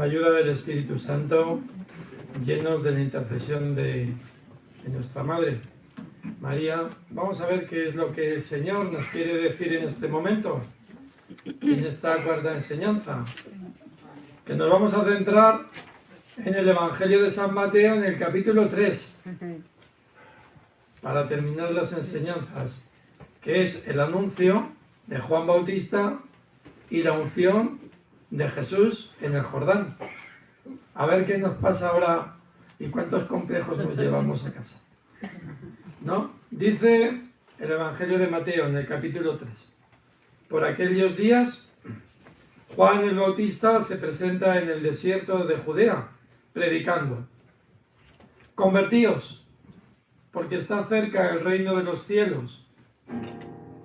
la ayuda del Espíritu Santo, llenos de la intercesión de nuestra Madre María, vamos a ver qué es lo que el Señor nos quiere decir en este momento, en esta cuarta enseñanza, que nos vamos a centrar en el Evangelio de San Mateo, en el capítulo 3, para terminar las enseñanzas, que es el anuncio de Juan Bautista y la unción de Jesús en el Jordán. A ver qué nos pasa ahora y cuántos complejos nos llevamos a casa. ¿No? Dice el Evangelio de Mateo en el capítulo 3. Por aquellos días, Juan el Bautista se presenta en el desierto de Judea, predicando: convertíos, porque está cerca el reino de los cielos.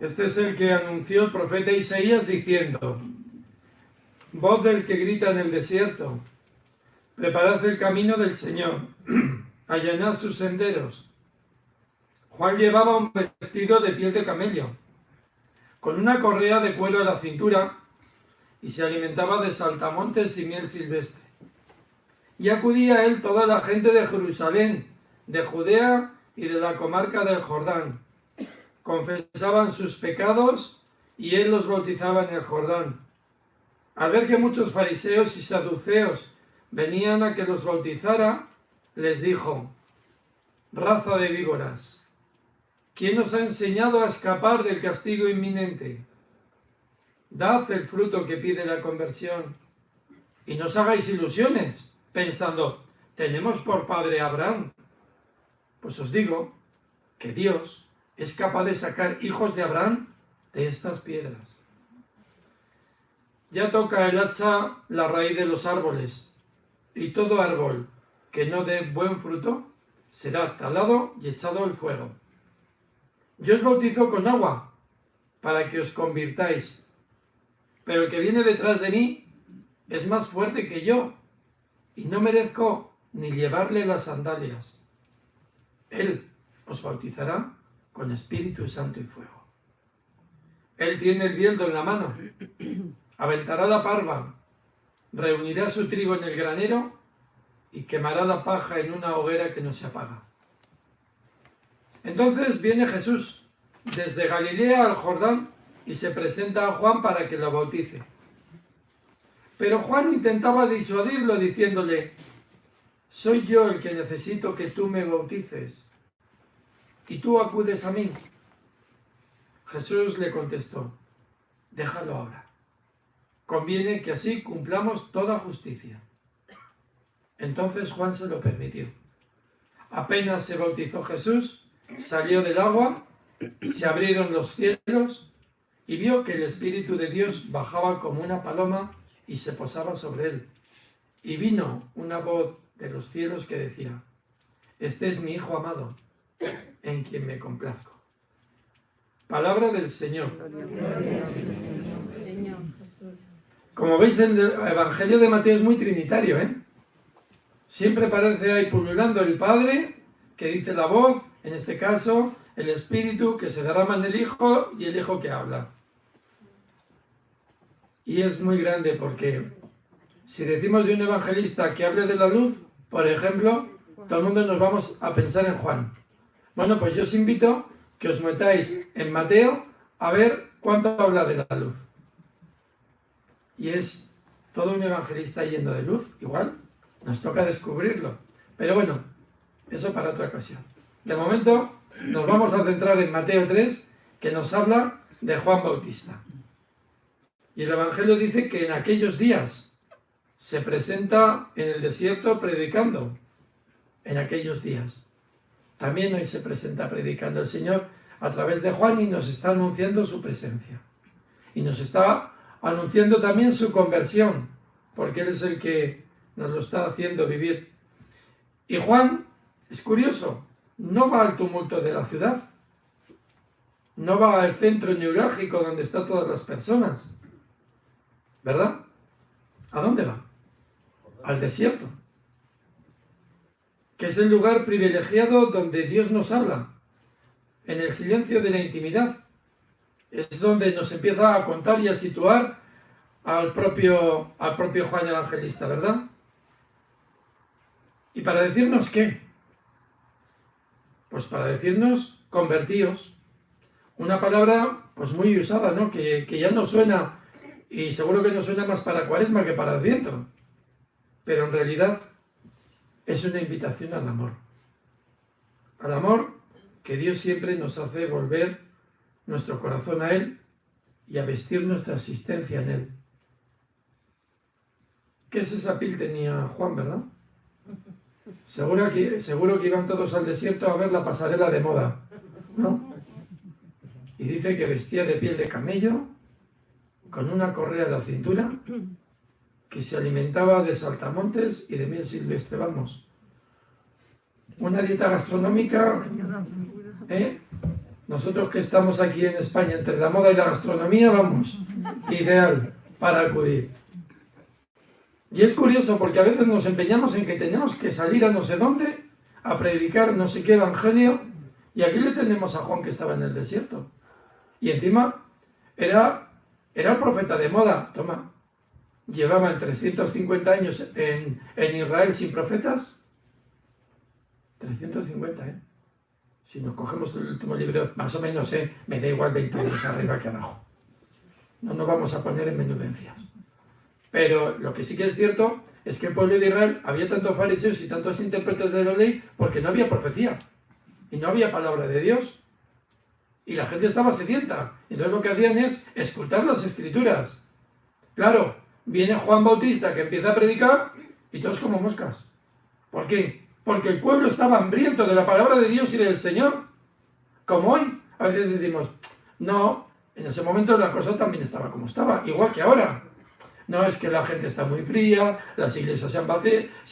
Este es el que anunció el profeta Isaías diciendo: voz del que grita en el desierto, preparad el camino del Señor, allanad sus senderos. Juan llevaba un vestido de piel de camello, con una correa de cuero a la cintura, y se alimentaba de saltamontes y miel silvestre. Y acudía a él toda la gente de Jerusalén, de Judea y de la comarca del Jordán. Confesaban sus pecados y él los bautizaba en el Jordán. Al ver que muchos fariseos y saduceos venían a que los bautizara, les dijo: raza de víboras, ¿quién os ha enseñado a escapar del castigo inminente? Dad el fruto que pide la conversión, y no os hagáis ilusiones, pensando: tenemos por padre a Abraham. Pues os digo que Dios es capaz de sacar hijos de Abraham de estas piedras. Ya toca el hacha la raíz de los árboles, y todo árbol que no dé buen fruto será talado y echado al fuego. Yo os bautizo con agua para que os convirtáis, pero el que viene detrás de mí es más fuerte que yo, y no merezco ni llevarle las sandalias. Él os bautizará con Espíritu Santo y fuego. Él tiene el bieldo en la mano, aventará la parva, reunirá su trigo en el granero y quemará la paja en una hoguera que no se apaga. Entonces viene Jesús desde Galilea al Jordán y se presenta a Juan para que lo bautice. Pero Juan intentaba disuadirlo diciéndole: soy yo el que necesito que tú me bautices, y tú acudes a mí. Jesús le contestó: déjalo ahora. Conviene que así cumplamos toda justicia. Entonces Juan se lo permitió. Apenas se bautizó Jesús, salió del agua, se abrieron los cielos y vio que el Espíritu de Dios bajaba como una paloma y se posaba sobre él. Y vino una voz de los cielos que decía: este es mi Hijo amado, en quien me complazco. Palabra del Señor. Como veis, el Evangelio de Mateo es muy trinitario, ¿eh? Siempre parece ahí pululando el Padre, que dice la voz, en este caso el Espíritu que se derrama en el Hijo y el Hijo que habla. Y es muy grande porque si decimos de un evangelista que hable de la luz, por ejemplo, todo el mundo nos vamos a pensar en Juan. Bueno, pues yo os invito que os metáis en Mateo a ver cuánto habla de la luz. Y es todo un evangelista yendo de luz, igual nos toca descubrirlo. Pero bueno, eso para otra ocasión. De momento nos vamos a centrar en Mateo 3, que nos habla de Juan Bautista. Y el Evangelio dice que en aquellos días se presenta en el desierto predicando. En aquellos días. También hoy se presenta predicando el Señor a través de Juan y nos está anunciando su presencia. Y nos está anunciando también su conversión, porque Él es el que nos lo está haciendo vivir. Y Juan, es curioso, no va al tumulto de la ciudad, no va al centro neurálgico donde están todas las personas, ¿verdad? ¿A dónde va? Al desierto, que es el lugar privilegiado donde Dios nos habla, en el silencio de la intimidad. Es donde nos empieza a contar y a situar al propio Juan Evangelista, ¿verdad? ¿Y para decirnos qué? Pues para decirnos convertíos. Una palabra pues muy usada, ¿no? Que ya no suena, y seguro que no suena más para Cuaresma que para Adviento. Pero en realidad es una invitación al amor. Al amor que Dios siempre nos hace volver nuestro corazón a Él y a vestir nuestra existencia en Él. ¿Qué es esa piel tenía Juan, verdad? Seguro que iban todos al desierto a ver la pasarela de moda, ¿no? Y dice que vestía de piel de camello, con una correa a la cintura, que se alimentaba de saltamontes y de miel silvestre, vamos. Una dieta gastronómica, ¿eh? Nosotros que estamos aquí en España entre la moda y la gastronomía, vamos, ideal para acudir. Y es curioso porque a veces nos empeñamos en que tenemos que salir a no sé dónde a predicar no sé qué evangelio, y aquí le tenemos a Juan que estaba en el desierto. Y encima era el profeta de moda. Toma, llevaban 350 años en Israel sin profetas. 350, ¿eh? Si nos cogemos el último libro, más o menos, me da igual 20 años arriba que abajo. No nos vamos a poner en menudencias. Pero lo que sí que es cierto es que el pueblo de Israel había tantos fariseos y tantos intérpretes de la ley porque no había profecía y no había palabra de Dios. Y la gente estaba sedienta. Entonces lo que hacían es escrutar las escrituras. Claro, viene Juan Bautista que empieza a predicar y todos como moscas. ¿Por qué? Porque el pueblo estaba hambriento de la palabra de Dios y del Señor. Como hoy, a veces decimos, no, en ese momento la cosa también estaba como estaba, igual que ahora. No, es que la gente está muy fría, las iglesias se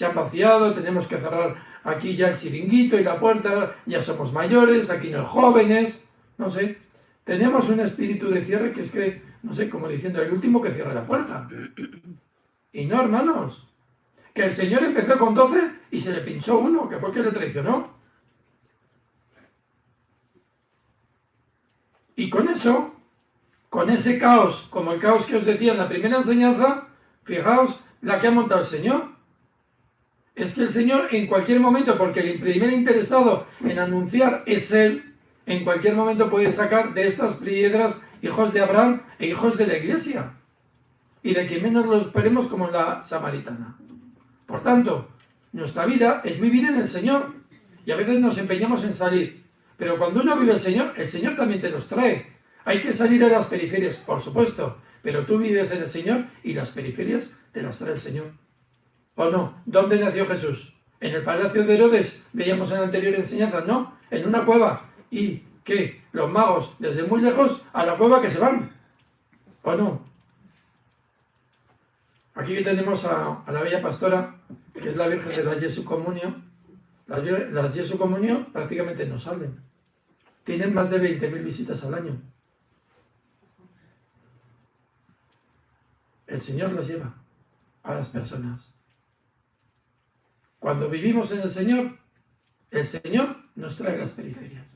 han vaciado, tenemos que cerrar aquí ya el chiringuito y la puerta, ya somos mayores, aquí no hay jóvenes, no sé. Tenemos un espíritu de cierre que es que, no sé, como diciendo, el último que cierra la puerta. Y no, hermanos, que el Señor empezó con 12 y se le pinchó uno, que fue el que le traicionó. Y con eso, con ese caos, como el caos que os decía en la primera enseñanza, fijaos la que ha montado el Señor. Es que el Señor en cualquier momento, porque el primer interesado en anunciar es Él, en cualquier momento puede sacar de estas piedras hijos de Abraham e hijos de la iglesia. Y de que menos lo esperemos como la samaritana. Por tanto, nuestra vida es vivir en el Señor. Y a veces nos empeñamos en salir. Pero cuando uno vive el Señor también te los trae. Hay que salir a las periferias, por supuesto. Pero tú vives en el Señor y las periferias te las trae el Señor. ¿O no? ¿Dónde nació Jesús? ¿En el palacio de Herodes? Veíamos en la anterior enseñanza. No, en una cueva. ¿Y qué? Los magos, desde muy lejos, a la cueva que se van. ¿O no? Aquí tenemos a la bella pastora, que es la Virgen de la Jesu Comunio. Las Jesu Comunio prácticamente no salen. Tienen más de 20.000 visitas al año. El Señor las lleva a las personas. Cuando vivimos en el Señor nos trae las periferias.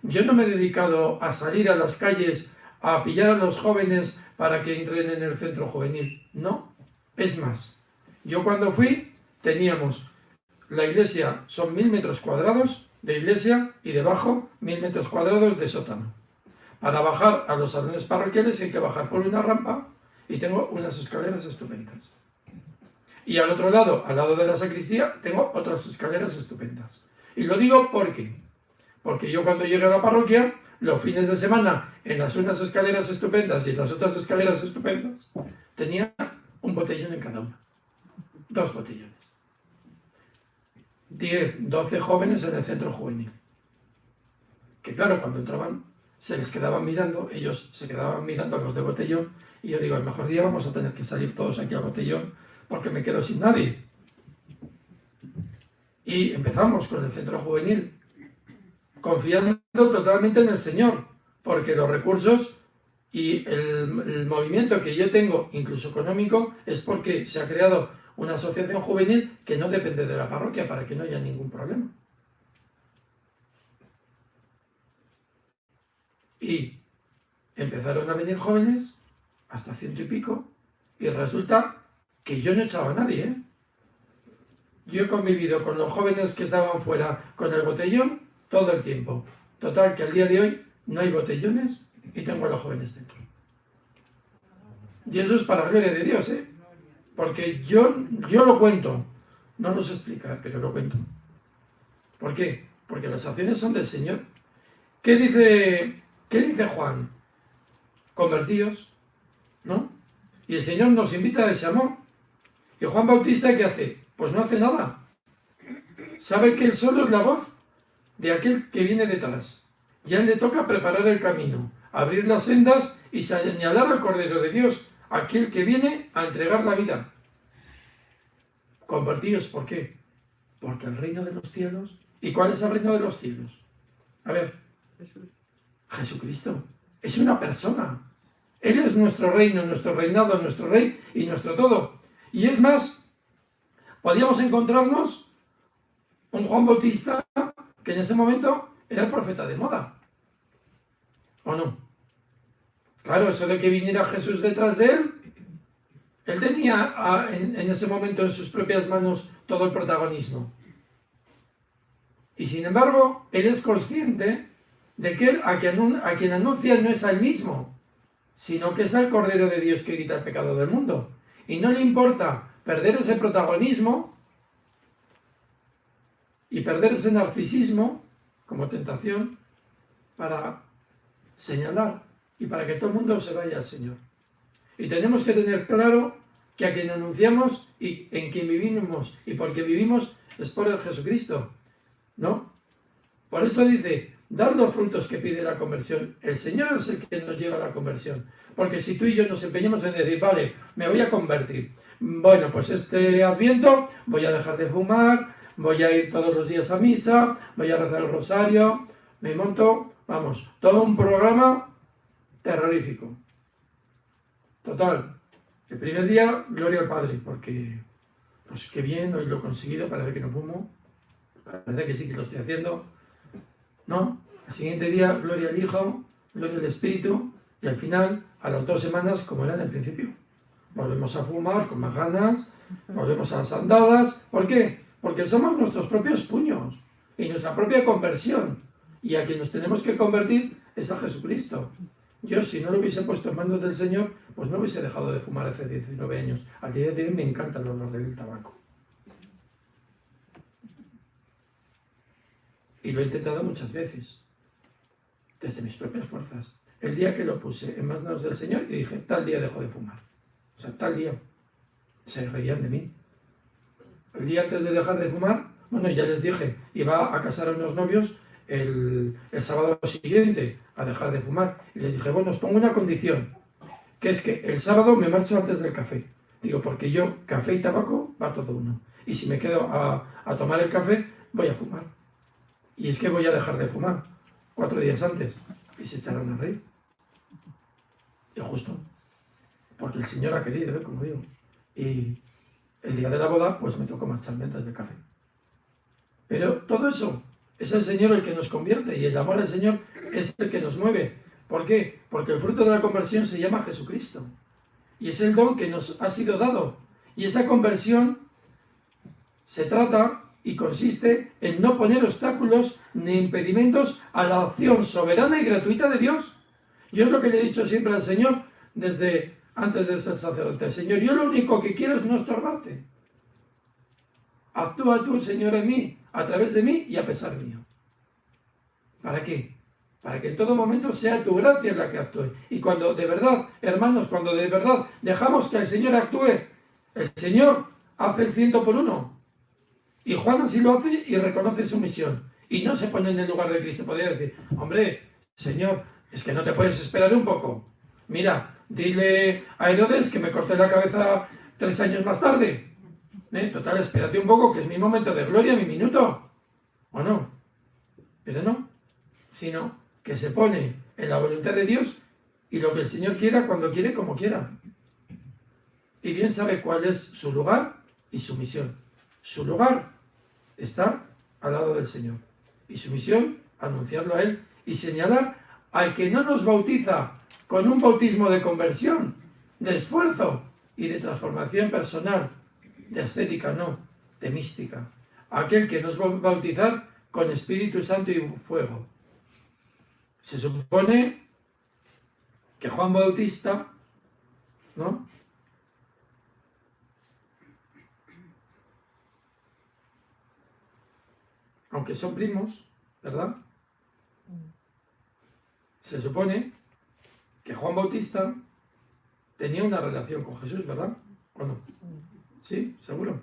Yo no me he dedicado a salir a las calles a pillar a los jóvenes para que entren en el centro juvenil. No, es más. Yo cuando fui teníamos la iglesia, son 1.000 metros cuadrados de iglesia y debajo 1.000 metros cuadrados de sótano. Para bajar a los salones parroquiales hay que bajar por una rampa y tengo unas escaleras estupendas. Y al otro lado, al lado de la sacristía, tengo otras escaleras estupendas. Y lo digo porque yo cuando llegué a la parroquia, los fines de semana, en las unas escaleras estupendas y en las otras escaleras estupendas, tenía un botellón en cada una. 2 botellones. 10, 12 jóvenes en el centro juvenil. Que claro, cuando entraban, se les quedaban mirando, ellos se quedaban mirando a los de botellón, y yo digo, el mejor día vamos a tener que salir todos aquí al botellón, porque me quedo sin nadie. Y empezamos con el centro juvenil, confiando totalmente en el Señor, porque los recursos y el movimiento que yo tengo, incluso económico, es porque se ha creado una asociación juvenil que no depende de la parroquia para que no haya ningún problema. Y empezaron a venir jóvenes hasta 100 y pico, y resulta que yo no he echado a nadie, ¿eh? Yo he convivido con los jóvenes que estaban fuera con el botellón todo el tiempo. Total, que al día de hoy no hay botellones y tengo a los jóvenes dentro. Y eso es para gloria de Dios, ¿eh? Porque yo lo cuento. No lo sé explicar, pero lo cuento. ¿Por qué? Porque las acciones son del Señor. ¿Qué dice Juan? Convertíos, ¿no? Y el Señor nos invita a ese amor. ¿Y Juan Bautista qué hace? Pues no hace nada. Sabe que él solo es la voz de aquel que viene detrás. Y a él le toca preparar el camino, abrir las sendas y señalar al Cordero de Dios, aquel que viene a entregar la vida. Convertíos, ¿por qué? Porque el reino de los cielos... ¿Y cuál es el reino de los cielos? A ver, Jesucristo. Es una persona. Él es nuestro reino, nuestro reinado, nuestro rey y nuestro todo. Y es más, podíamos encontrarnos un Juan Bautista que en ese momento era el profeta de moda. ¿O no? Claro, eso de que viniera Jesús detrás de él, él tenía en ese momento en sus propias manos todo el protagonismo. Y sin embargo, él es consciente de que él, a quien anuncia no es a él mismo, sino que es al Cordero de Dios que quita el pecado del mundo. Y no le importa perder ese protagonismo y perder ese narcisismo como tentación para señalar y para que todo el mundo se vaya al Señor. Y tenemos que tener claro que a quien anunciamos y en quien vivimos y por quien vivimos es por el Jesucristo, ¿no? Por eso dice, dad los frutos que pide la conversión. El Señor es el que nos lleva a la conversión. Porque si tú y yo nos empeñamos en decir, vale, me voy a convertir. Bueno, pues este Adviento voy a dejar de fumar, voy a ir todos los días a misa, voy a rezar el rosario, me monto, vamos, todo un programa terrorífico. Total, el primer día, gloria al Padre, porque, pues qué bien, hoy lo he conseguido, parece que no fumo, parece que sí que lo estoy haciendo, ¿no? El siguiente día, gloria al Hijo, gloria al Espíritu, y al final, a las 2 semanas, como era en el principio. Volvemos a fumar con más ganas, volvemos a las andadas. ¿Por qué? Porque somos nuestros propios puños y nuestra propia conversión. Y a quien nos tenemos que convertir es a Jesucristo. Yo, si no lo hubiese puesto en manos del Señor, pues no hubiese dejado de fumar hace 19 años. Al día de hoy me encanta el olor del tabaco. Y lo he intentado muchas veces, desde mis propias fuerzas. El día que lo puse en manos del Señor y dije, tal día dejo de fumar. O sea, tal día. Se reían de mí. El día antes de dejar de fumar, bueno, ya les dije, iba a casar a unos novios el sábado siguiente a dejar de fumar. Y les dije, bueno, os pongo una condición, que es que el sábado me marcho antes del café. Digo, porque yo, café y tabaco, va todo uno. Y si me quedo a tomar el café, voy a fumar. Y es que voy a dejar de fumar 4 días antes. Y se echaron a reír. Y justo. Porque el Señor ha querido, ¿eh? Como digo. Y el día de la boda, pues me tocó marcharme antes del café. Pero todo eso es el Señor el que nos convierte. Y el amor al Señor es el que nos mueve. ¿Por qué? Porque el fruto de la conversión se llama Jesucristo. Y es el don que nos ha sido dado. Y esa conversión se trata y consiste en no poner obstáculos ni impedimentos a la acción soberana y gratuita de Dios. Yo es lo que le he dicho siempre al Señor desde antes de ser sacerdote. Señor, yo lo único que quiero es no estorbarte. Actúa tú, Señor, en mí, a través de mí y a pesar mío. ¿Para qué? Para que en todo momento sea tu gracia la que actúe. Y cuando de verdad, hermanos, cuando de verdad dejamos que el Señor actúe, el Señor hace el 100 por 1. Y Juan así lo hace y reconoce su misión. Y no se pone en el lugar de Cristo. Podría decir, hombre, Señor, es que no te puedes esperar un poco. Mira, dile a Herodes que me corté la cabeza 3 años más tarde. Total, espérate un poco, que es mi momento de gloria, mi minuto. ¿O no? Pero no. Sino que se pone en la voluntad de Dios y lo que el Señor quiera, cuando quiere, como quiera. Y bien sabe cuál es su lugar y su misión. Su lugar está al lado del Señor. Y su misión, anunciarlo a Él y señalar al que no nos bautiza con un bautismo de conversión, de esfuerzo y de transformación personal, de ascética no, de mística. Aquel que nos va a bautizar con Espíritu Santo y fuego. Se supone que Juan Bautista, ¿no?, aunque son primos, ¿verdad?, se supone que Juan Bautista tenía una relación con Jesús, ¿verdad? ¿O no? ¿Sí? ¿Seguro?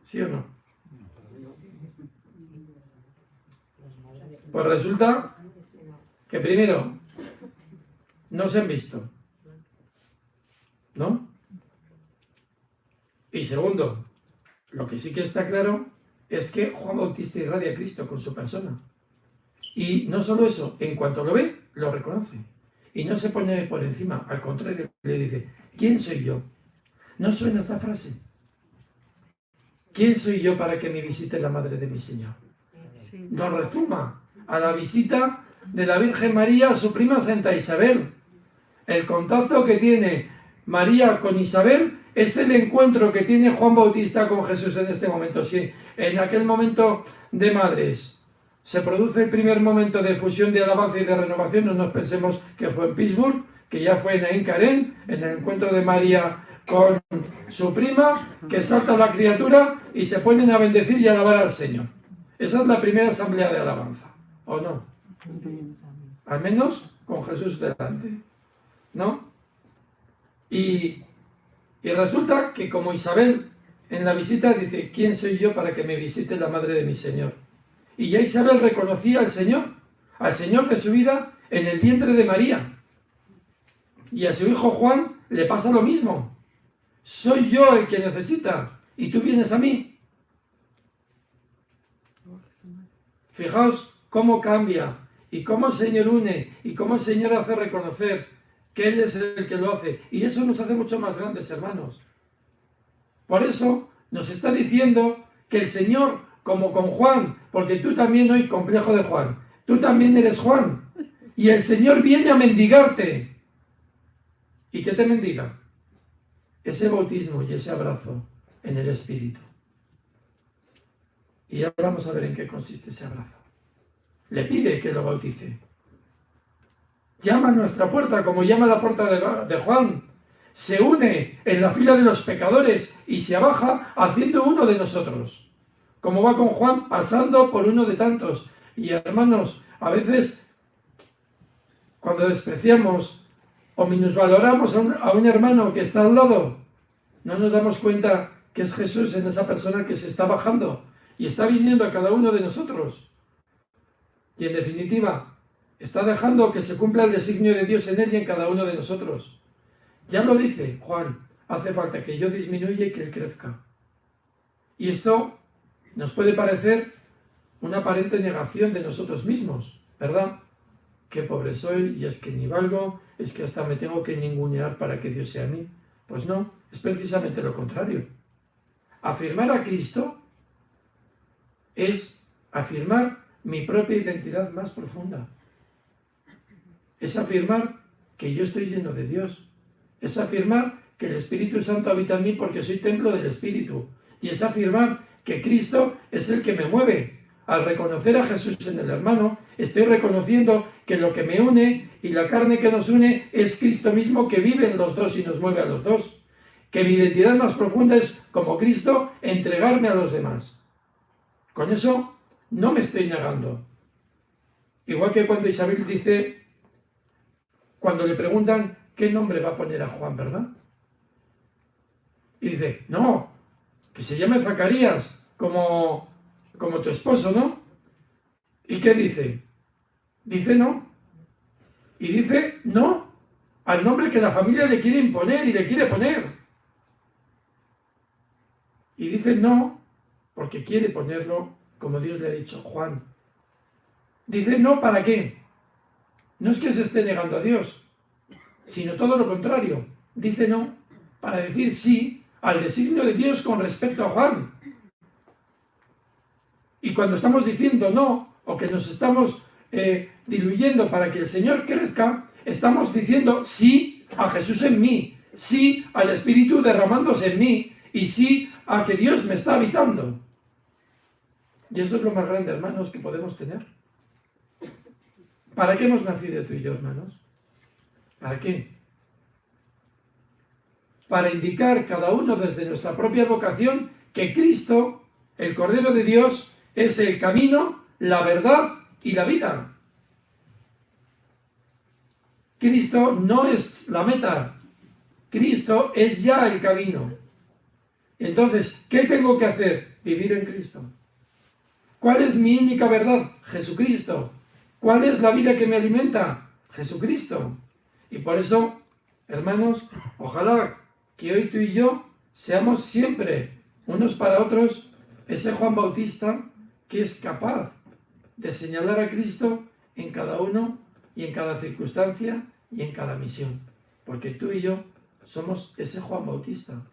¿Sí o no? Pues resulta que primero no se han visto, ¿no? Y segundo, lo que sí que está claro es que Juan Bautista irradia a Cristo con su persona. Y no solo eso, en cuanto lo ve, lo reconoce. Y no se pone por encima, al contrario, le dice, ¿quién soy yo? ¿No suena esta frase? ¿Quién soy yo para que me visite la madre de mi Señor? Nos rezuma a la visita de la Virgen María a su prima Santa Isabel. El contacto que tiene María con Isabel es el encuentro que tiene Juan Bautista con Jesús en este momento. Si en aquel momento de madres se produce el primer momento de fusión de alabanza y de renovación, no nos pensemos que fue en Pittsburgh, que ya fue en Ain Karen, en el encuentro de María con su prima, que salta la criatura y se ponen a bendecir y a alabar al Señor. Esa es la primera asamblea de alabanza, ¿o no? Al menos con Jesús delante, ¿no? Y resulta que como Isabel en la visita dice, ¿quién soy yo para que me visite la madre de mi Señor? Y ya Isabel reconocía al Señor de su vida en el vientre de María. Y a su hijo Juan le pasa lo mismo. Soy yo el que necesita y tú vienes a mí. Fijaos cómo cambia y cómo el Señor une y cómo el Señor hace reconocer que Él es el que lo hace. Y eso nos hace mucho más grandes, hermanos. Por eso nos está diciendo que el Señor, como con Juan, porque tú también hoy, complejo de Juan, tú también eres Juan. Y el Señor viene a mendigarte. ¿Y qué te mendiga? Ese bautismo y ese abrazo en el Espíritu. Y ya vamos a ver en qué consiste ese abrazo. Le pide que lo bautice. Llama a nuestra puerta como llama a la puerta de Juan. Se une en la fila de los pecadores y se abaja haciendo uno de nosotros. Como va con Juan, pasando por uno de tantos. Y hermanos, a veces cuando despreciamos o minusvaloramos a un hermano que está al lado, no nos damos cuenta que es Jesús en esa persona que se está bajando y está viniendo a cada uno de nosotros. Y en definitiva, está dejando que se cumpla el designio de Dios en él y en cada uno de nosotros. Ya lo dice Juan, hace falta que yo disminuya y que él crezca. Y esto nos puede parecer una aparente negación de nosotros mismos, ¿verdad? Qué pobre soy, y es que ni valgo, es que hasta me tengo que ningunear para que Dios sea a mí. Pues no, es precisamente lo contrario. Afirmar a Cristo es afirmar mi propia identidad más profunda. Es afirmar que yo estoy lleno de Dios. Es afirmar que el Espíritu Santo habita en mí porque soy templo del Espíritu. Y es afirmar que Cristo es el que me mueve. Al reconocer a Jesús en el hermano, estoy reconociendo que lo que me une y la carne que nos une es Cristo mismo que vive en los dos y nos mueve a los dos. Que mi identidad más profunda es, como Cristo, entregarme a los demás. Con eso no me estoy negando. Igual que cuando Isabel dice, cuando le preguntan qué nombre va a poner a Juan, ¿verdad? Y dice, no, que se llame Zacarías, como tu esposo, ¿no? ¿Y qué dice? Dice no. Y dice no al nombre que la familia le quiere imponer y le quiere poner. Y dice no porque quiere ponerlo como Dios le ha dicho, Juan. Dice no, ¿para qué? No es que se esté negando a Dios, sino todo lo contrario. Dice no para decir sí al designio de Dios con respecto a Juan. Y cuando estamos diciendo no, o que nos estamos diluyendo para que el Señor crezca, estamos diciendo sí a Jesús en mí, sí al Espíritu derramándose en mí y sí a que Dios me está habitando. Y eso es lo más grande, hermanos, que podemos tener. ¿Para qué hemos nacido tú y yo, hermanos? ¿Para qué? Para indicar cada uno desde nuestra propia vocación que Cristo, el Cordero de Dios, es el camino, la verdad y la vida. Cristo no es la meta, Cristo es ya el camino. Entonces, ¿qué tengo que hacer? Vivir en Cristo. ¿Cuál es mi única verdad? Jesucristo. ¿Cuál es la vida que me alimenta? Jesucristo. Y por eso, hermanos, ojalá que hoy tú y yo seamos siempre unos para otros ese Juan Bautista que es capaz de señalar a Cristo en cada uno y en cada circunstancia y en cada misión. Porque tú y yo somos ese Juan Bautista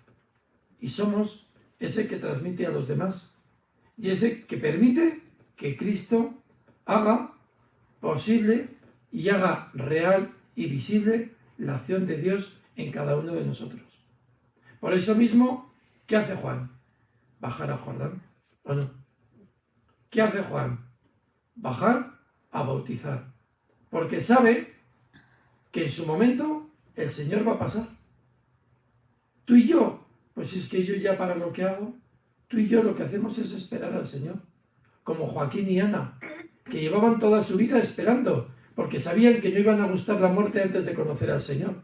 y somos ese que transmite a los demás y ese que permite que Cristo haga posible y haga real y visible la acción de Dios en cada uno de nosotros. Por eso mismo, ¿qué hace Juan? Bajar a Jordán, ¿o no? ¿Qué hace Juan? Bajar a bautizar, porque sabe que en su momento el Señor va a pasar. Tú y yo, pues es que yo ya para lo que hago, tú y yo lo que hacemos es esperar al Señor, como Joaquín y Ana, que llevaban toda su vida esperando, porque sabían que no iban a gustar la muerte antes de conocer al Señor.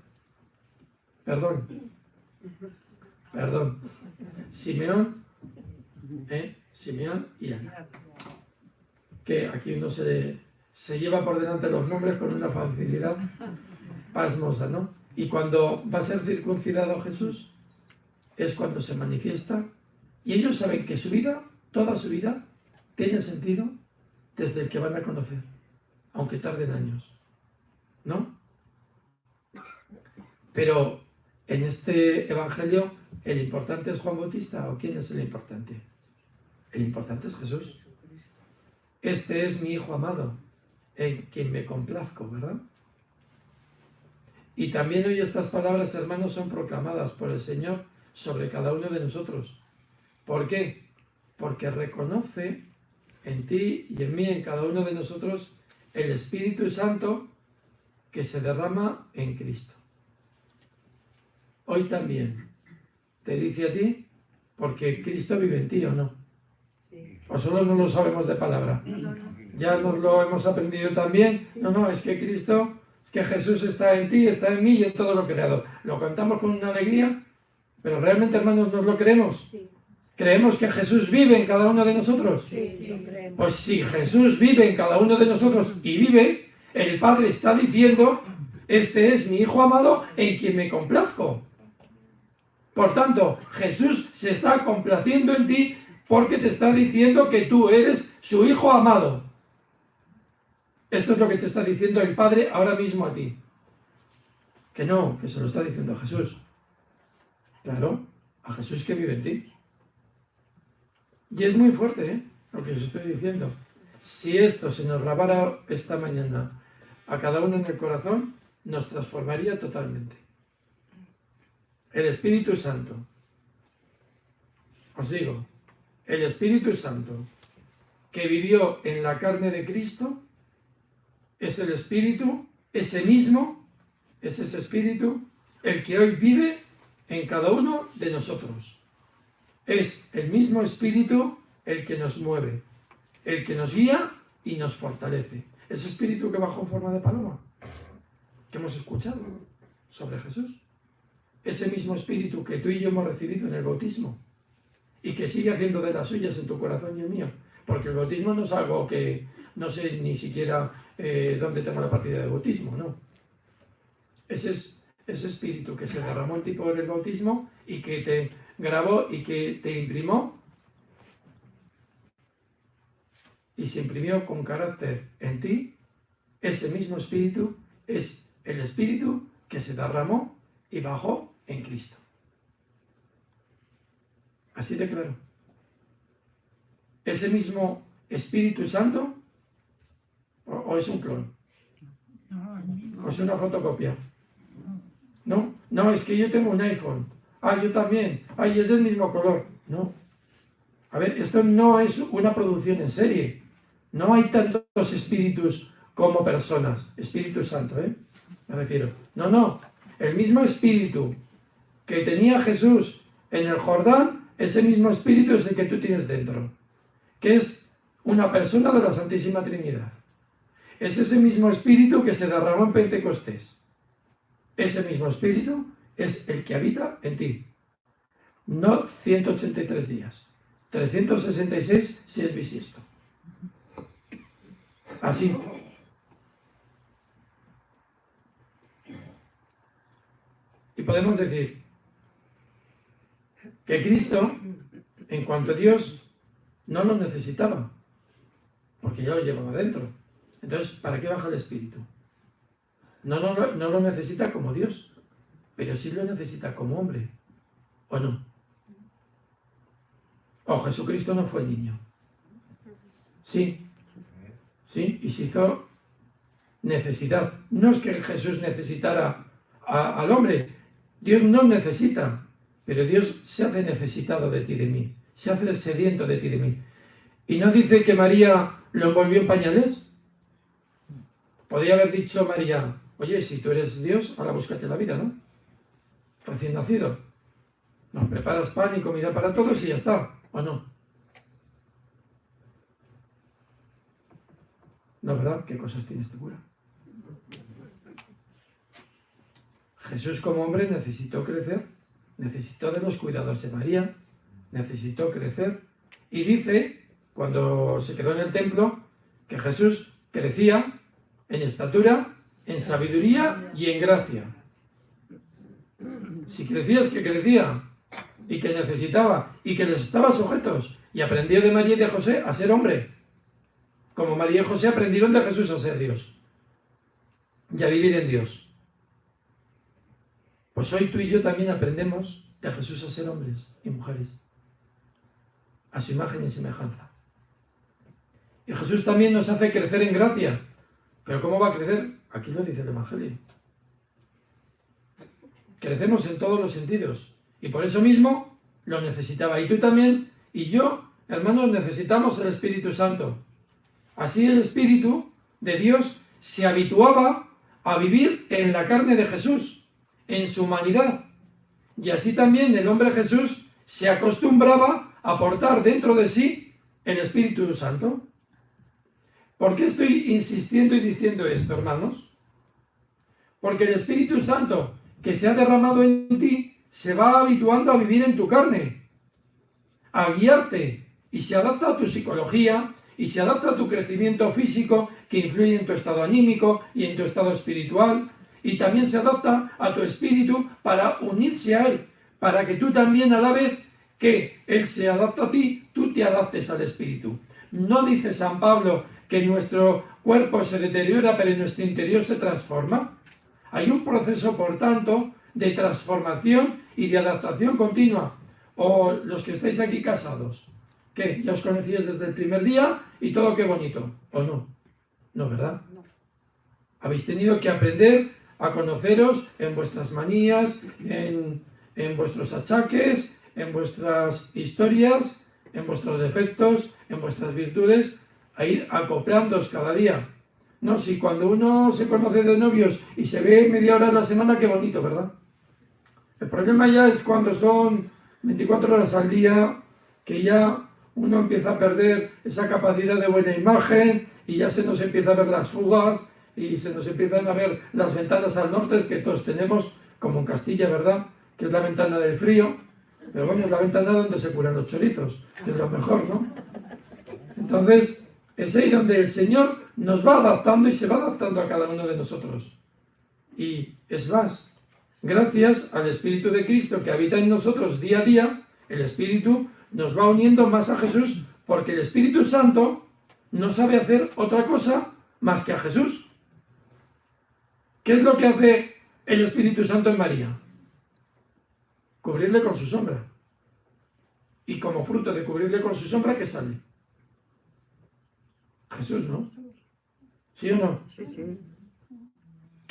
Perdón. Simeón y Ana. Que aquí uno se lleva por delante los nombres con una facilidad pasmosa, ¿no? Y cuando va a ser circuncidado Jesús, es cuando se manifiesta, y ellos saben que su vida, toda su vida, tiene sentido desde el que van a conocer, aunque tarden años, ¿no? Pero en este evangelio, ¿el importante es Juan Bautista o quién es el importante? El importante es Jesús. Este es mi Hijo amado, en quien me complazco, ¿verdad? Y también hoy estas palabras, hermanos, son proclamadas por el Señor sobre cada uno de nosotros. ¿Por qué? Porque reconoce en ti y en mí, en cada uno de nosotros, el Espíritu Santo que se derrama en Cristo. Hoy también te dice a ti, porque Cristo vive en ti, ¿o no? Sí. ¿O solo no lo sabemos de palabra? No. Ya nos lo hemos aprendido también. Sí. No, es que Cristo, es que Jesús está en ti, está en mí y en todo lo creado. Lo cantamos con una alegría, pero realmente, hermanos, ¿nos lo creemos? Sí. ¿Creemos que Jesús vive en cada uno de nosotros? Sí, lo creemos. Pues si Jesús vive en cada uno de nosotros y vive, el Padre está diciendo, este es mi Hijo amado en quien me complazco. Por tanto, Jesús se está complaciendo en ti porque te está diciendo que tú eres su Hijo amado. Esto es lo que te está diciendo el Padre ahora mismo a ti. Que no, que se lo está diciendo a Jesús. Claro, a Jesús que vive en ti. Y es muy fuerte, lo que os estoy diciendo. Si esto se nos grabara esta mañana a cada uno en el corazón, nos transformaría totalmente. El Espíritu Santo. Os digo, el Espíritu Santo que vivió en la carne de Cristo es el Espíritu, ese mismo, es ese Espíritu, el que hoy vive en cada uno de nosotros. Es el mismo Espíritu el que nos mueve, el que nos guía y nos fortalece. Ese Espíritu que bajó en forma de paloma, que hemos escuchado sobre Jesús. Ese mismo Espíritu que tú y yo hemos recibido en el bautismo y que sigue haciendo de las suyas en tu corazón y el mío. Porque el bautismo no es algo que no sé ni siquiera dónde tengo la partida de bautismo, no. Ese Espíritu que se derramó en ti por el bautismo y que te grabó y que te imprimó y se imprimió con carácter en ti, ese mismo Espíritu es el Espíritu que se derramó y bajó en Cristo. Así de claro. Ese mismo Espíritu Santo, o es un clon, Pues una fotocopia. No, no, es que yo tengo un iPhone. Ah, yo también. Ay, es del mismo color. No. A ver, esto no es una producción en serie. No hay tantos espíritus como personas. Espíritu Santo, me refiero. No, no. El mismo espíritu que tenía Jesús en el Jordán, ese mismo espíritu es el que tú tienes dentro, que es una persona de la Santísima Trinidad. Es ese mismo espíritu que se derramó en Pentecostés. Ese mismo espíritu es el que habita en ti. No 183 días. 366 si es bisiesto. Así. Y podemos decir que Cristo, en cuanto a Dios, no lo necesitaba, porque ya lo llevaba dentro. Entonces, ¿para qué baja el Espíritu? No lo necesita como Dios, pero sí lo necesita como hombre, ¿o no? O Jesucristo no fue niño. Sí, sí, y se hizo necesidad. No es que Jesús necesitara al hombre, Dios no necesita, pero Dios se hace necesitado de ti y de mí, se hace sediento de ti y de mí. ¿Y no dice que María lo envolvió en pañales? Podría haber dicho María, oye, si tú eres Dios, ahora búscate la vida, ¿no? Recién nacido. Nos preparas pan y comida para todos y ya está, ¿o no? No, ¿verdad? ¿Qué cosas tiene este cura? Jesús como hombre necesitó crecer, necesitó de los cuidados de María, necesitó crecer, y dice, cuando se quedó en el templo, que Jesús crecía en estatura, en sabiduría y en gracia. Si crecía es que crecía, y que necesitaba, y que les estaba sujetos, y aprendió de María y de José a ser hombre, como María y José aprendieron de Jesús a ser Dios, y a vivir en Dios. Pues hoy tú y yo también aprendemos de Jesús a ser hombres y mujeres, a su imagen y semejanza. Y Jesús también nos hace crecer en gracia. ¿Pero cómo va a crecer? Aquí lo dice el Evangelio. Crecemos en todos los sentidos. Y por eso mismo lo necesitaba. Y tú también, y yo, hermanos, necesitamos el Espíritu Santo. Así el Espíritu de Dios se habituaba a vivir en la carne de Jesús, en su humanidad. Y así también el hombre Jesús se acostumbraba a portar dentro de sí el Espíritu Santo. ¿Por qué estoy insistiendo y diciendo esto, hermanos? Porque el Espíritu Santo que se ha derramado en ti se va habituando a vivir en tu carne, a guiarte, y se adapta a tu psicología, y se adapta a tu crecimiento físico, que influye en tu estado anímico y en tu estado espiritual, y también se adapta a tu espíritu para unirse a Él, para que tú también, a la vez que Él se adapta a ti, tú te adaptes al espíritu. ¿No dice San Pablo que nuestro cuerpo se deteriora, pero en nuestro interior se transforma? Hay un proceso, por tanto, de transformación y de adaptación continua. O los que estáis aquí casados, ¿qué? ¿Ya os conocíais desde el primer día y todo qué bonito? ¿O no? No, ¿verdad? No. Habéis tenido que aprender a conoceros en vuestras manías, en vuestros achaques, en vuestras historias, en vuestros defectos, en vuestras virtudes, a ir acoplándoos cada día. No, si cuando uno se conoce de novios y se ve media hora a la semana, qué bonito, ¿verdad? El problema ya es cuando son 24 horas al día, que ya uno empieza a perder esa capacidad de buena imagen y ya se nos empieza a ver las fugas y se nos empiezan a ver las ventanas al norte que todos tenemos, como en Castilla, ¿verdad? Que es la ventana del frío, pero bueno, es la ventana donde se curan los chorizos, que es lo mejor, ¿no? Entonces, es ahí donde el Señor nos va adaptando y se va adaptando a cada uno de nosotros. Y es más, gracias al Espíritu de Cristo que habita en nosotros día a día, el Espíritu nos va uniendo más a Jesús, porque el Espíritu Santo no sabe hacer otra cosa más que a Jesús. ¿Qué es lo que hace el Espíritu Santo en María? Cubrirle con su sombra. Y como fruto de cubrirle con su sombra, ¿qué sale? Jesús, ¿no? ¿Sí o no? Sí, sí.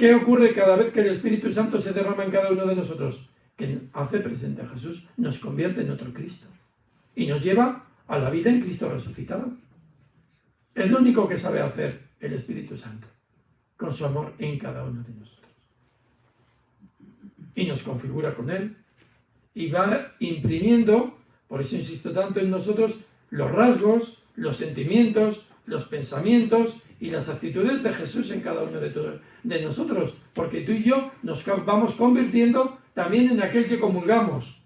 ¿Qué ocurre cada vez que el Espíritu Santo se derrama en cada uno de nosotros? Que hace presente a Jesús, nos convierte en otro Cristo y nos lleva a la vida en Cristo resucitado. Es lo único que sabe hacer el Espíritu Santo, con su amor en cada uno de nosotros. Y nos configura con Él y va imprimiendo, por eso insisto tanto en nosotros, los rasgos, los sentimientos, los pensamientos y las actitudes de Jesús en cada uno de nosotros, porque tú y yo nos vamos convirtiendo también en aquel que comulgamos,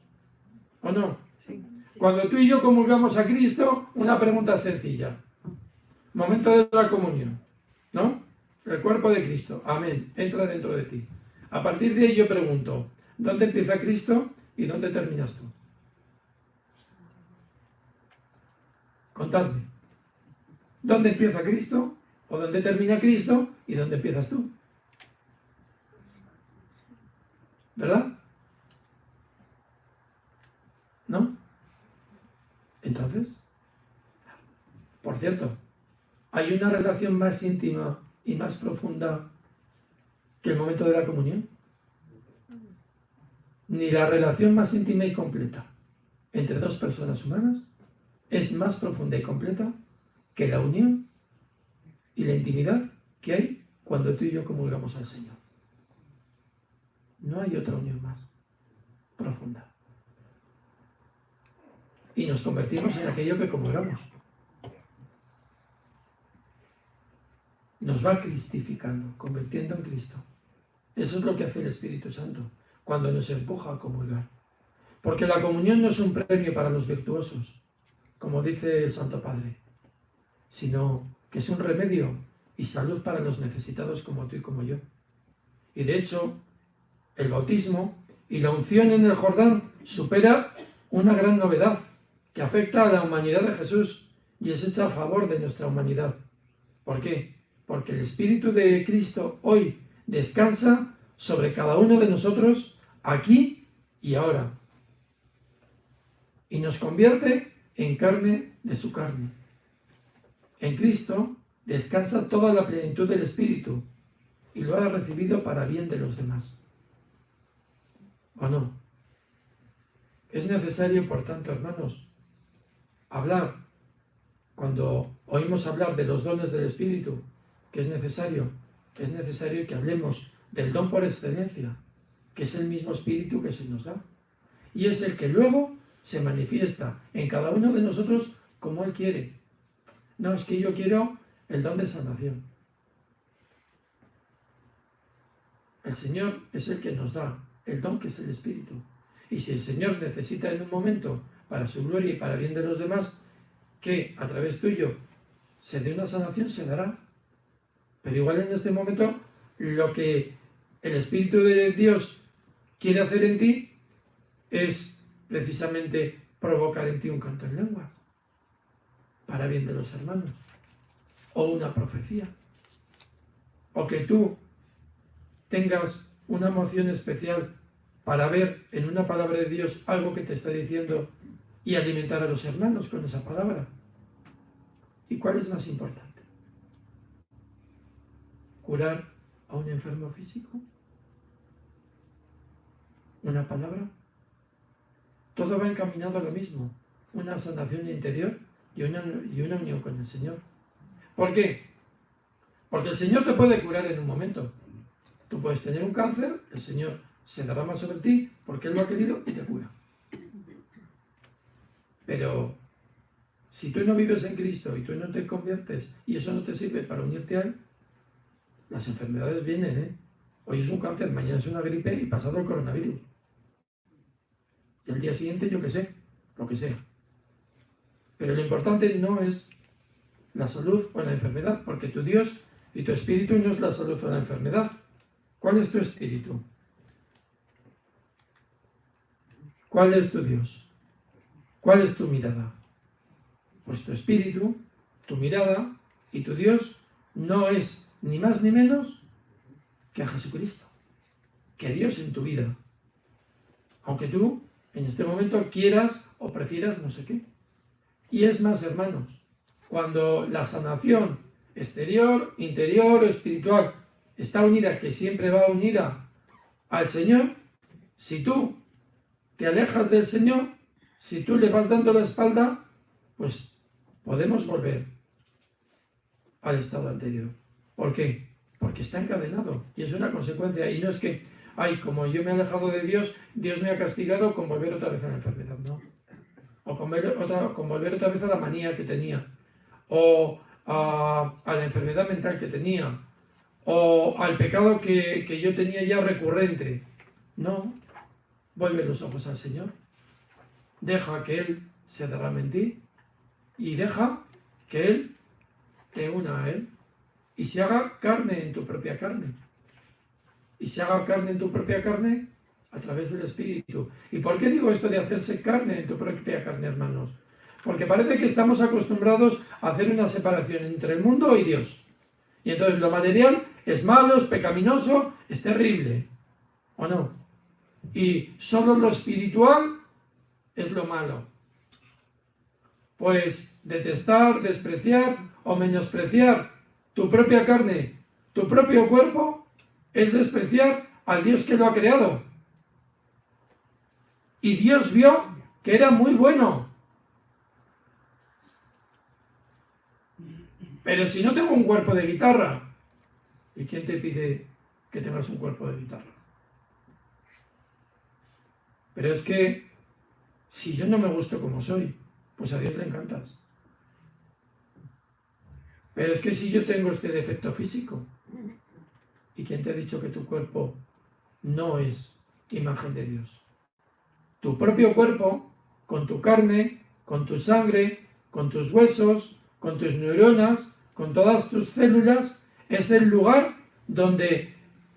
¿o no? Sí. Cuando tú y yo comulgamos a Cristo, una pregunta sencilla. Momento de la comunión, ¿no? El cuerpo de Cristo, amén, entra dentro de ti. A partir de ahí yo pregunto, ¿dónde empieza Cristo y dónde terminas tú? Contadme. ¿Dónde empieza Cristo? ¿O dónde termina Cristo? ¿Y dónde empiezas tú? ¿Verdad? ¿No? Entonces, por cierto, ¿hay una relación más íntima y más profunda que el momento de la comunión? Ni la relación más íntima y completa entre dos personas humanas es más profunda y completa que la unión y la intimidad que hay cuando tú y yo comulgamos al Señor. No hay otra unión más profunda. Y nos convertimos en aquello que comulgamos. Nos va cristificando, convirtiendo en Cristo. Eso es lo que hace el Espíritu Santo cuando nos empuja a comulgar. Porque la comunión no es un premio para los virtuosos, como dice el Santo Padre, sino que es un remedio y salud para los necesitados como tú y como yo. Y de hecho, el bautismo y la unción en el Jordán supera una gran novedad que afecta a la humanidad de Jesús y es hecha a favor de nuestra humanidad. ¿Por qué? Porque el Espíritu de Cristo hoy descansa sobre cada uno de nosotros aquí y ahora y nos convierte en carne de su carne. En Cristo descansa toda la plenitud del Espíritu y lo ha recibido para bien de los demás. ¿O no? Es necesario, por tanto, hermanos, hablar, cuando oímos hablar de los dones del Espíritu, que es necesario que hablemos del don por excelencia, que es el mismo Espíritu que se nos da. Y es el que luego se manifiesta en cada uno de nosotros como Él quiere. No, es que yo quiero el don de sanación. El Señor es el que nos da el don que es el Espíritu. Y si el Señor necesita en un momento para su gloria y para bien de los demás, que a través tuyo se dé una sanación, se dará. Pero igual en este momento lo que el Espíritu de Dios quiere hacer en ti es precisamente provocar en ti un canto en lenguas para bien de los hermanos, o una profecía, o que tú tengas una emoción especial para ver en una palabra de Dios algo que te está diciendo y alimentar a los hermanos con esa palabra. ¿Y cuál es más importante? ¿Curar a un enfermo físico? ¿Una palabra? Todo va encaminado a lo mismo, una sanación interior y una unión con el Señor. ¿Por qué? Porque el Señor te puede curar en un momento. Tú puedes tener un cáncer, el Señor se derrama sobre ti porque Él lo ha querido y te cura. Pero si tú no vives en Cristo y tú no te conviertes y eso no te sirve para unirte a Él, las enfermedades vienen, ¿eh? Hoy es un cáncer, mañana es una gripe y pasado el coronavirus. Y al día siguiente, yo qué sé, lo que sea. Pero lo importante no es la salud o la enfermedad, porque tu Dios y tu espíritu no es la salud o la enfermedad. ¿Cuál es tu espíritu? ¿Cuál es tu Dios? ¿Cuál es tu mirada? Pues tu espíritu, tu mirada y tu Dios no es ni más ni menos que a Jesucristo, que a Dios en tu vida. Aunque tú en este momento quieras o prefieras no sé qué. Y es más, hermanos, cuando la sanación exterior, interior o espiritual está unida, que siempre va unida al Señor, si tú te alejas del Señor, si tú le vas dando la espalda, pues podemos volver al estado anterior. ¿Por qué? Porque está encadenado y es una consecuencia. Y no es que, ay, como yo me he alejado de Dios, Dios me ha castigado con volver otra vez a la enfermedad, ¿no? O con volver otra vez a la manía que tenía, o a la enfermedad mental que tenía, o al pecado que yo tenía ya recurrente. No, vuelve los ojos al Señor, deja que Él se derrame en ti y deja que Él te una a Él y se haga carne en tu propia carne. Y se haga carne en tu propia carne a través del Espíritu. ¿Y por qué digo esto de hacerse carne en tu propia carne, hermanos? Porque parece que estamos acostumbrados a hacer una separación entre el mundo y Dios. Y entonces lo material es malo, es pecaminoso, es terrible. ¿O no? Y solo lo espiritual es lo malo. Pues detestar, despreciar o menospreciar tu propia carne, tu propio cuerpo, es despreciar al Dios que lo ha creado. Y Dios vio que era muy bueno. Pero si no tengo un cuerpo de guitarra, ¿y quién te pide que tengas un cuerpo de guitarra? Pero es que si yo no me gusto como soy, pues a Dios le encantas. Pero es que si yo tengo este defecto físico, ¿y quién te ha dicho que tu cuerpo no es imagen de Dios? Tu propio cuerpo, con tu carne, con tu sangre, con tus huesos, con tus neuronas, con todas tus células, es el lugar donde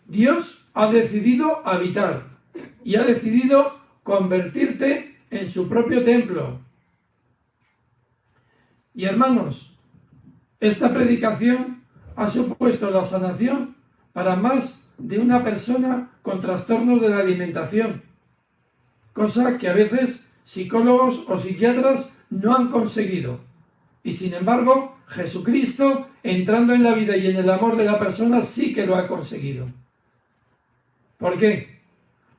Dios ha decidido habitar y ha decidido convertirte en su propio templo. Y hermanos, esta predicación ha supuesto la sanación para más de una persona con trastornos de la alimentación, cosa que a veces psicólogos o psiquiatras no han conseguido. Y sin embargo, Jesucristo, entrando en la vida y en el amor de la persona, sí que lo ha conseguido. ¿Por qué?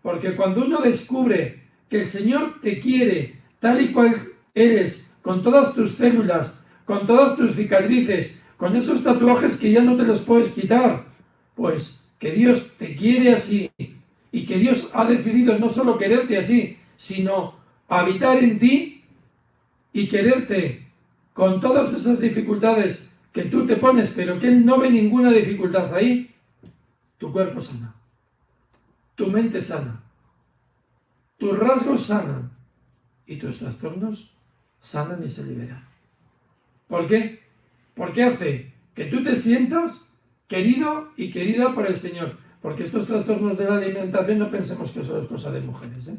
Porque cuando uno descubre que el Señor te quiere tal y cual eres, con todas tus células, con todas tus cicatrices, con esos tatuajes que ya no te los puedes quitar, pues que Dios te quiere así y que Dios ha decidido no solo quererte así, sino habitar en ti y quererte con todas esas dificultades que tú te pones, pero que Él no ve ninguna dificultad ahí, tu cuerpo sana, tu mente sana, tus rasgos sanan y tus trastornos sanan y se liberan. ¿Por qué? Porque hace que tú te sientas querido y querida por el Señor. Porque estos trastornos de la alimentación no pensemos que solo es cosa de mujeres, ¿eh?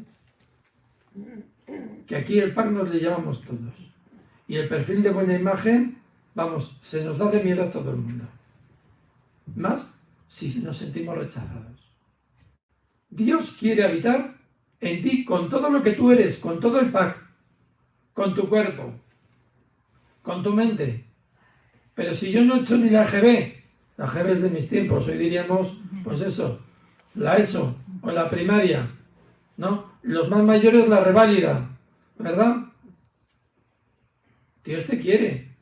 Que aquí el PAC nos le llamamos todos. Y el perfil de buena imagen, vamos, se nos da de miedo a todo el mundo. Más si nos sentimos rechazados. Dios quiere habitar en ti con todo lo que tú eres, con todo el PAC, con tu cuerpo, con tu mente. Pero si yo no he hecho ni la GB es de mis tiempos, hoy diríamos, pues eso, la ESO o la primaria, ¿no? Los más mayores la reválida, ¿verdad? Dios te quiere,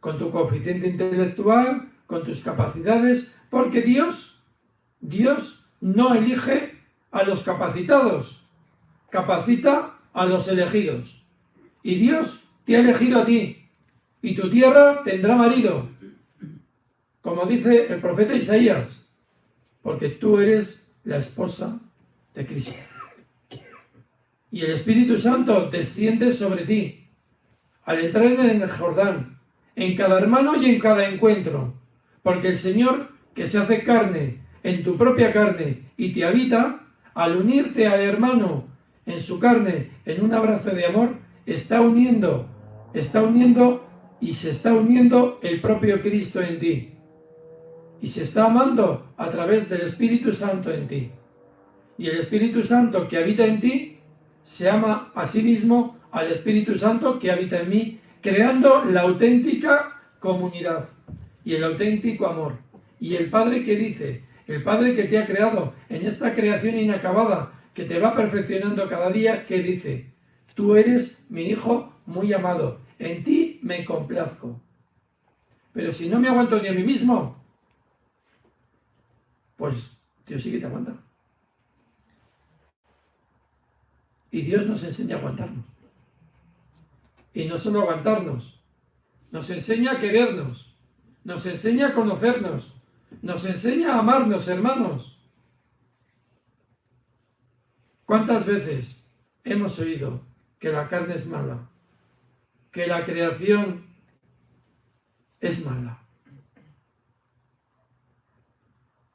con tu coeficiente intelectual, con tus capacidades, porque Dios no elige a los capacitados, capacita a los elegidos. Y Dios te ha elegido a ti, y tu tierra tendrá marido, como dice el profeta Isaías, porque tú eres la esposa de Cristo. Y el Espíritu Santo desciende sobre ti, al entrar en el Jordán, en cada hermano y en cada encuentro, porque el Señor, que se hace carne en tu propia carne y te habita, al unirte al hermano en su carne, en un abrazo de amor, está uniendo y se está uniendo el propio Cristo en ti. Y se está amando a través del Espíritu Santo en ti. Y el Espíritu Santo que habita en ti se ama a sí mismo al Espíritu Santo que habita en mí, creando la auténtica comunidad y el auténtico amor. Y el Padre que dice, el Padre que te ha creado en esta creación inacabada, que te va perfeccionando cada día, que dice, tú eres mi hijo muy amado, en ti me complazco. Pero si no me aguanto ni a mí mismo, pues Dios sí que te aguanta. Y Dios nos enseña a aguantarnos. Y no solo aguantarnos, nos enseña a querernos, nos enseña a conocernos, nos enseña a amarnos, hermanos. ¿Cuántas veces hemos oído que la carne es mala, que la creación es mala?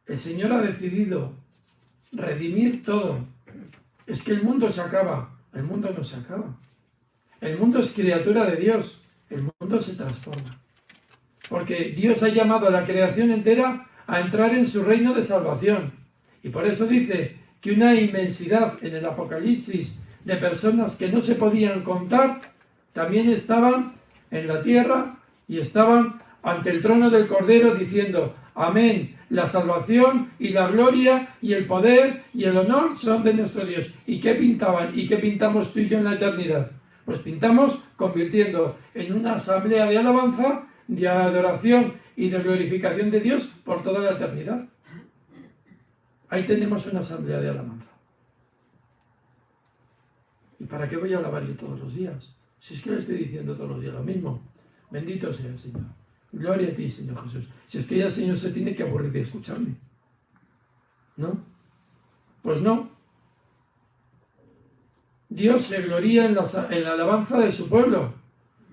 El Señor ha decidido redimir todo. Es que el mundo se acaba, el mundo no se acaba. El mundo es criatura de Dios, el mundo se transforma. Porque Dios ha llamado a la creación entera a entrar en su reino de salvación. Y por eso dice que una inmensidad en el Apocalipsis de personas que no se podían contar, también estaban en la tierra y estaban ante el trono del Cordero diciendo, amén, la salvación y la gloria y el poder y el honor son de nuestro Dios. ¿Y qué pintaban? ¿Y qué pintamos tú y yo en la eternidad? Pues pintamos convirtiendo en una asamblea de alabanza, de adoración y de glorificación de Dios por toda la eternidad. Ahí tenemos una asamblea de alabanza. ¿Y para qué voy a alabar yo todos los días? Si es que le estoy diciendo todos los días lo mismo. Bendito sea el Señor. Gloria a ti, Señor Jesús. Si es que ya el Señor se tiene que aburrir de escucharme. ¿No? Pues no. Dios se gloría en la alabanza de su pueblo.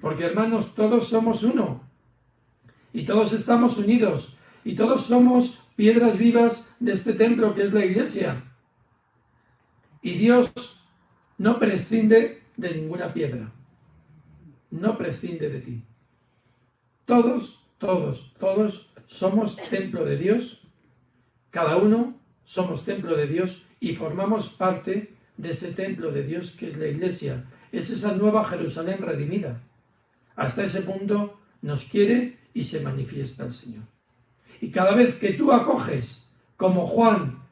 Porque, hermanos, todos somos uno. Y todos estamos unidos. Y todos somos piedras vivas de este templo que es la iglesia. Y Dios no prescinde de ninguna piedra. No prescinde de ti. Todos somos templo de Dios. Cada uno somos templo de Dios y formamos parte de ese templo de Dios que es la iglesia. Es esa nueva Jerusalén redimida. Hasta ese punto nos quiere y se manifiesta el Señor. Y cada vez que tú acoges, como Juan,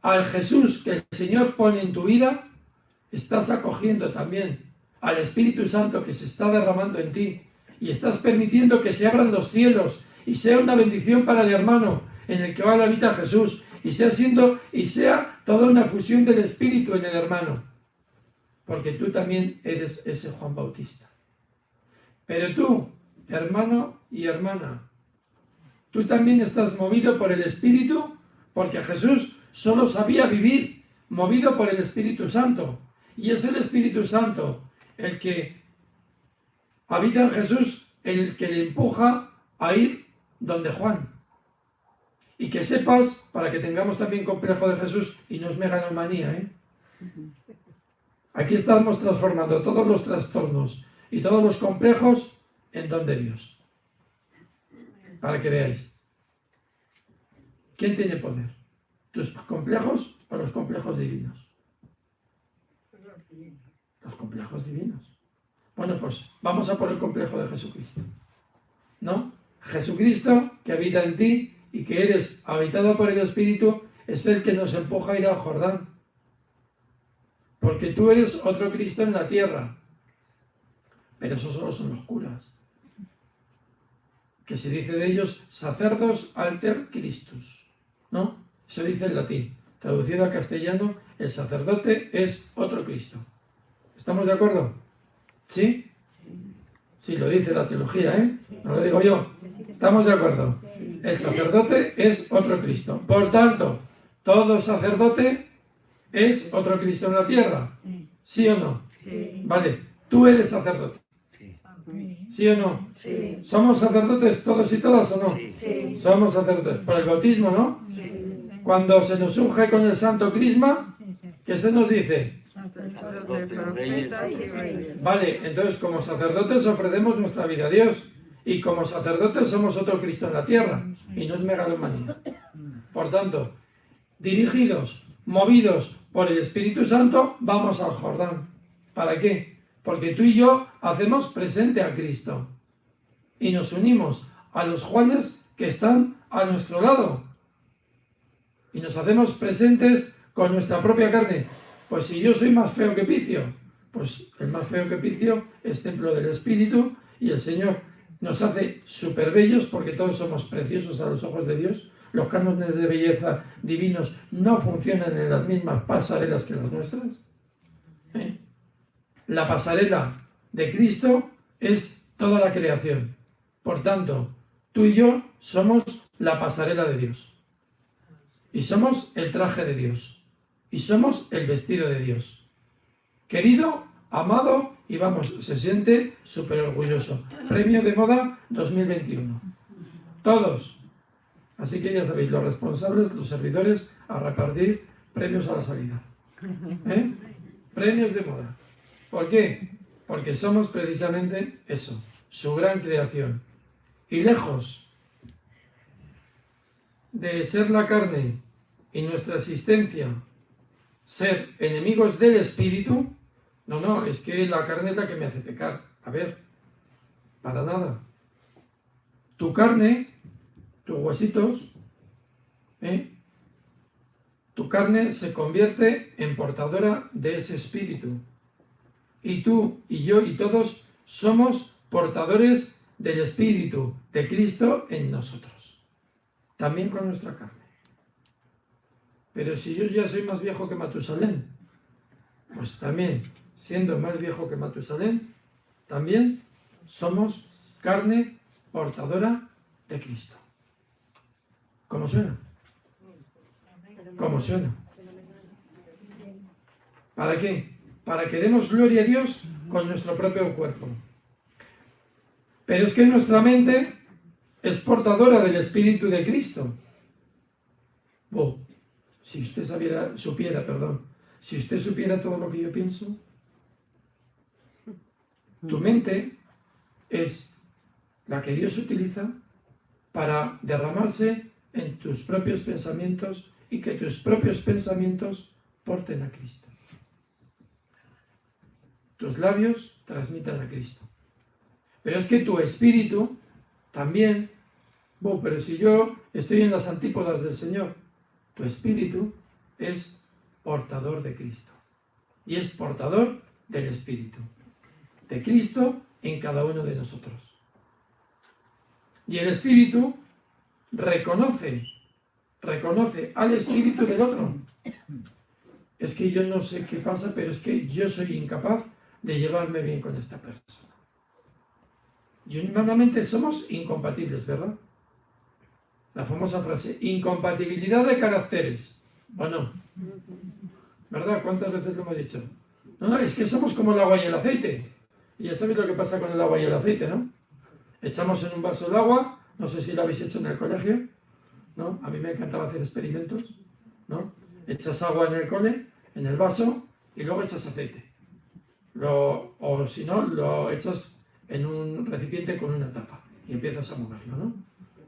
al Jesús que el Señor pone en tu vida, estás acogiendo también al Espíritu Santo que se está derramando en ti y estás permitiendo que se abran los cielos y sea una bendición para el hermano en el que ahora habita Jesús y sea toda una fusión del Espíritu en el hermano, porque tú también eres ese Juan Bautista. Pero tú, hermano y hermana, tú también estás movido por el Espíritu, porque Jesús solo sabía vivir movido por el Espíritu Santo. Y es el Espíritu Santo el que habita en Jesús, el que le empuja a ir donde Juan. Y que sepas, para que tengamos también complejo de Jesús y no es megalomanía, aquí estamos transformando todos los trastornos y todos los complejos en don de Dios. Para que veáis. ¿Quién tiene poder? ¿Tus complejos o los complejos divinos? Los complejos divinos. Bueno, pues vamos a por el complejo de Jesucristo. ¿No? Jesucristo, que habita en ti y que eres habitado por el Espíritu, es el que nos empuja a ir al Jordán. Porque tú eres otro Cristo en la tierra. Pero esos solo son los curas. Que se dice de ellos, sacerdos alter Christus. ¿No? Eso dice en latín. Traducido al castellano, el sacerdote es otro Cristo. ¿Estamos de acuerdo? ¿Sí? Sí, lo dice la teología, ¿eh? No lo digo yo. ¿Estamos de acuerdo? El sacerdote es otro Cristo. Por tanto, todo sacerdote es otro Cristo en la tierra. ¿Sí o no? Sí. Vale, tú eres sacerdote. ¿Sí o no? Sí. ¿Somos sacerdotes todos y todas o no? Sí. Somos sacerdotes. Por el bautismo, ¿no? Sí. Cuando se nos unge con el santo crisma, ¿qué se nos dice? Sacerdotes, profetas y reyes. Vale, entonces como sacerdotes ofrecemos nuestra vida a Dios y como sacerdotes somos otro Cristo en la tierra y no es megalomanía. Por tanto, dirigidos, movidos por el Espíritu Santo, vamos al Jordán. ¿Para qué? Porque tú y yo hacemos presente a Cristo y nos unimos a los Juanes que están a nuestro lado y nos hacemos presentes con nuestra propia carne. Pues si yo soy más feo que Picio, pues el más feo que Picio es templo del Espíritu y el Señor nos hace súper bellos porque todos somos preciosos a los ojos de Dios. Los cánones de belleza divinos no funcionan en las mismas pasarelas que las nuestras. La pasarela de Cristo es toda la creación. Por tanto, tú y yo somos la pasarela de Dios. Y somos el traje de Dios. Y somos el vestido de Dios. Querido, amado, y vamos, se siente súper orgulloso. Premio de Moda 2021. Todos. Así que ya sabéis, los responsables, los servidores, a repartir premios a la salida. Premios de moda. ¿Por qué? Porque somos precisamente eso, su gran creación. Y lejos de ser la carne y nuestra existencia, ser enemigos del Espíritu, no, es que la carne es la que me hace pecar. A ver, para nada. Tu carne, tus huesitos, tu carne se convierte en portadora de ese espíritu. Y tú y yo y todos somos portadores del espíritu de Cristo en nosotros. También con nuestra carne. Pero si yo ya soy más viejo que Matusalén, pues también, siendo más viejo que Matusalén, también somos carne portadora de Cristo. ¿Cómo suena? ¿Cómo suena? ¿Para qué? Para que demos gloria a Dios con nuestro propio cuerpo. Pero es que nuestra mente es portadora del Espíritu de Cristo. Si usted si usted supiera todo lo que yo pienso, tu mente es la que Dios utiliza para derramarse en tus propios pensamientos y que tus propios pensamientos porten a Cristo. Tus labios transmitan a Cristo. Pero es que tu espíritu también, pero si yo estoy en las antípodas del Señor, tu espíritu es portador de Cristo. Y es portador del Espíritu. De Cristo en cada uno de nosotros. Y el Espíritu reconoce al Espíritu del otro. Es que yo no sé qué pasa, pero es que yo soy incapaz de llevarme bien con esta persona. Y humanamente somos incompatibles, ¿verdad? La famosa frase, incompatibilidad de caracteres. ¿O no? ¿Verdad? ¿Cuántas veces lo hemos dicho? No, es que somos como el agua y el aceite. Y ya sabéis lo que pasa con el agua y el aceite, ¿no? Echamos en un vaso el agua, no sé si lo habéis hecho en el colegio, ¿no? A mí me encantaba hacer experimentos, ¿no? Echas agua en el cole, en el vaso, y luego echas aceite. O si no, lo echas en un recipiente con una tapa y empiezas a moverlo, ¿no?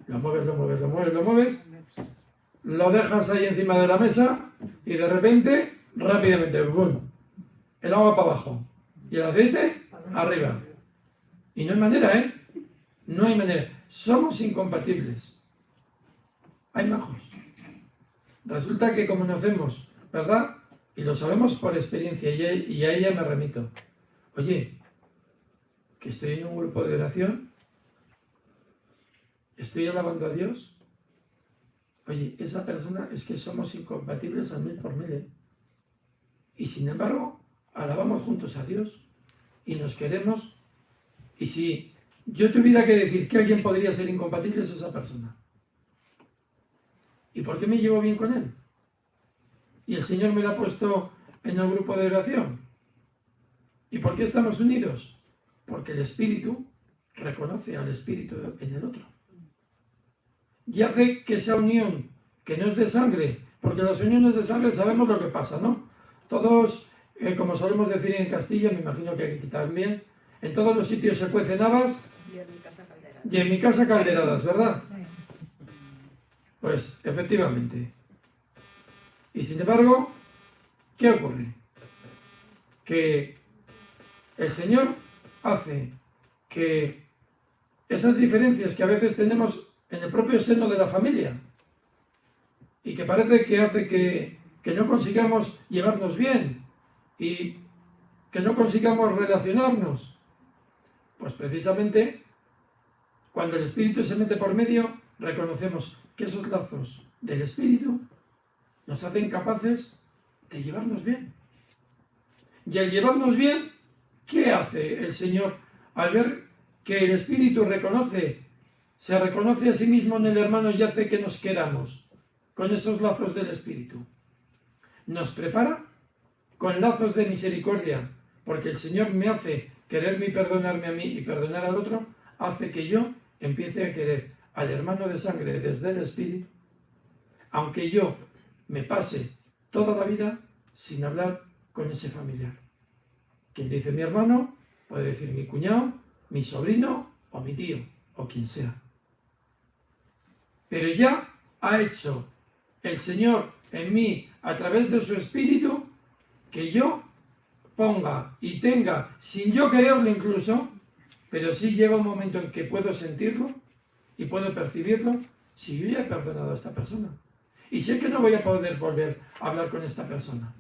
Lo mueves, lo dejas ahí encima de la mesa y de repente, rápidamente, ¡bum!, el agua para abajo y el aceite arriba. Y no hay manera, no hay manera. Somos incompatibles. Hay majos. Resulta que como conocemos, ¿verdad? Y lo sabemos por experiencia y a ella me remito. Oye, que estoy en un grupo de oración, estoy alabando a Dios. Oye, esa persona es que somos incompatibles al 1000%. Y sin embargo, alabamos juntos a Dios y nos queremos. Y si yo tuviera que decir que alguien podría ser incompatible, es esa persona. ¿Y por qué me llevo bien con él? Y el Señor me lo ha puesto en el grupo de oración. ¿Y por qué estamos unidos? Porque el Espíritu reconoce al Espíritu en el otro. Y hace que esa unión, que no es de sangre, porque las uniones de sangre sabemos lo que pasa, ¿no? Todos, como solemos decir en Castilla, me imagino que aquí también, en todos los sitios se cuecen habas y en mi casa calderadas, ¿verdad? Pues, efectivamente. Y sin embargo, ¿qué ocurre? Que el Señor hace que esas diferencias que a veces tenemos en el propio seno de la familia y que parece que hace que no consigamos llevarnos bien y que no consigamos relacionarnos. Pues precisamente cuando el Espíritu se mete por medio, reconocemos que esos lazos del Espíritu nos hacen capaces de llevarnos bien. Y al llevarnos bien, ¿qué hace el Señor al ver que el Espíritu se reconoce a sí mismo en el hermano y hace que nos queramos con esos lazos del Espíritu? Nos prepara con lazos de misericordia, porque el Señor me hace quererme y perdonarme a mí y perdonar al otro, hace que yo empiece a querer al hermano de sangre desde el Espíritu, aunque yo me pase toda la vida sin hablar con ese familiar. Quien dice mi hermano, puede decir mi cuñado, mi sobrino o mi tío, o quien sea. Pero ya ha hecho el Señor en mí, a través de su Espíritu, que yo ponga y tenga, sin yo quererlo incluso, pero sí llega un momento en que puedo sentirlo y puedo percibirlo, si yo ya he perdonado a esta persona. Y sé que no voy a poder volver a hablar con esta persona.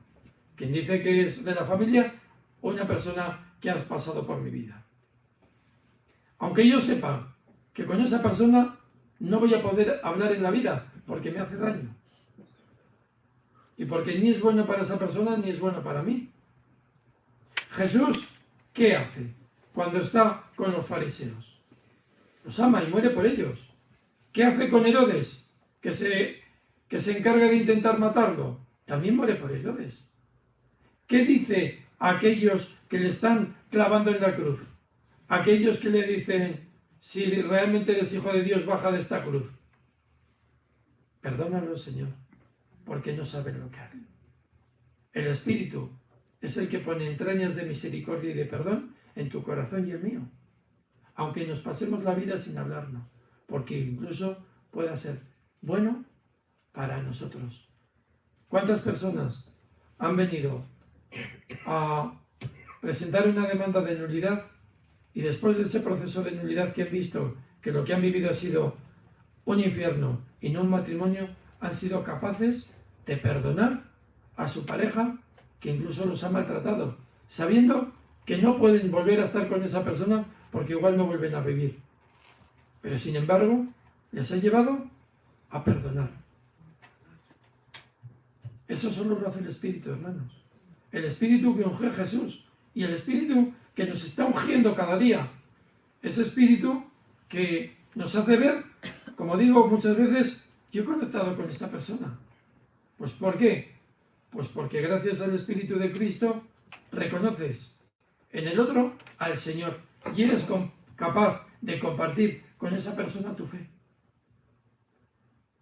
Quien dice que es de la familia, una persona que has pasado por mi vida. Aunque yo sepa que con esa persona no voy a poder hablar en la vida porque me hace daño. Y porque ni es bueno para esa persona ni es bueno para mí. Jesús, ¿qué hace cuando está con los fariseos? Los ama y muere por ellos. ¿Qué hace con Herodes, que se encarga de intentar matarlo? También muere por Herodes. ¿Qué dice a aquellos que le están clavando en la cruz? Aquellos que le dicen, si realmente eres hijo de Dios, baja de esta cruz. Perdónalo, Señor, porque no saben lo que hacen. El Espíritu es el que pone entrañas de misericordia y de perdón en tu corazón y el mío. Aunque nos pasemos la vida sin hablarnos, porque incluso pueda ser bueno para nosotros. ¿Cuántas personas han venido a presentar una demanda de nulidad y después de ese proceso de nulidad que han visto que lo que han vivido ha sido un infierno y no un matrimonio, han sido capaces de perdonar a su pareja que incluso los ha maltratado, sabiendo que no pueden volver a estar con esa persona porque igual no vuelven a vivir? Pero sin embargo, les ha llevado a perdonar. Eso solo lo hace el Espíritu, hermanos. El Espíritu que unge a Jesús y el Espíritu que nos está ungiendo cada día. Ese Espíritu que nos hace ver, como digo muchas veces, yo he conectado con esta persona. ¿Pues por qué? Pues porque gracias al Espíritu de Cristo reconoces en el otro al Señor y eres capaz de compartir con esa persona tu fe.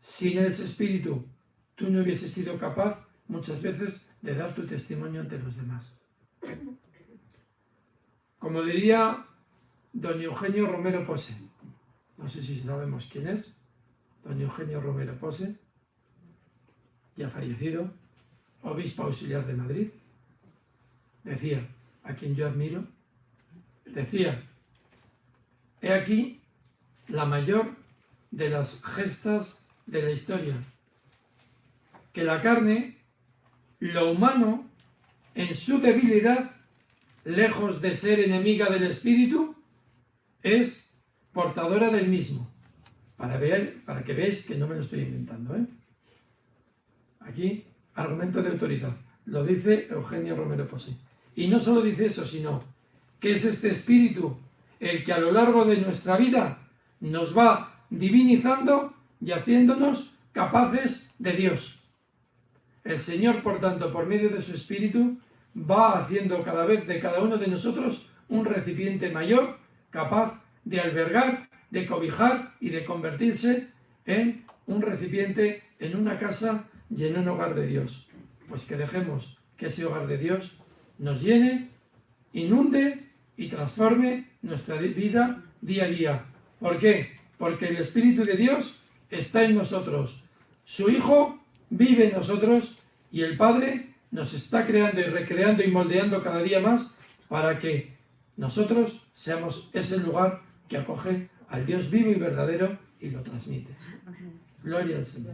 Sin ese Espíritu, tú no hubieses sido capaz muchas veces de dar tu testimonio ante los demás. Como diría don Eugenio Romero Pose, no sé si sabemos quién es, don Eugenio Romero Pose, ya fallecido, obispo auxiliar de Madrid, decía, a quien yo admiro, decía, he aquí la mayor de las gestas de la historia, que la carne, lo humano, en su debilidad, lejos de ser enemiga del Espíritu, es portadora del mismo. Para que veáis que no me lo estoy inventando, ¿eh? Aquí, argumento de autoridad. Lo dice Eugenio Romero Pose. Y no solo dice eso, sino que es este Espíritu el que a lo largo de nuestra vida nos va divinizando y haciéndonos capaces de Dios. El Señor, por tanto, por medio de su Espíritu, va haciendo cada vez de cada uno de nosotros un recipiente mayor, capaz de albergar, de cobijar y de convertirse en un recipiente, en una casa y en un hogar de Dios. Pues que dejemos que ese hogar de Dios nos llene, inunde y transforme nuestra vida día a día. ¿Por qué? Porque el Espíritu de Dios está en nosotros. Su Hijo vive en nosotros y el Padre nos está creando y recreando y moldeando cada día más para que nosotros seamos ese lugar que acoge al Dios vivo y verdadero y lo transmite. Gloria al Señor.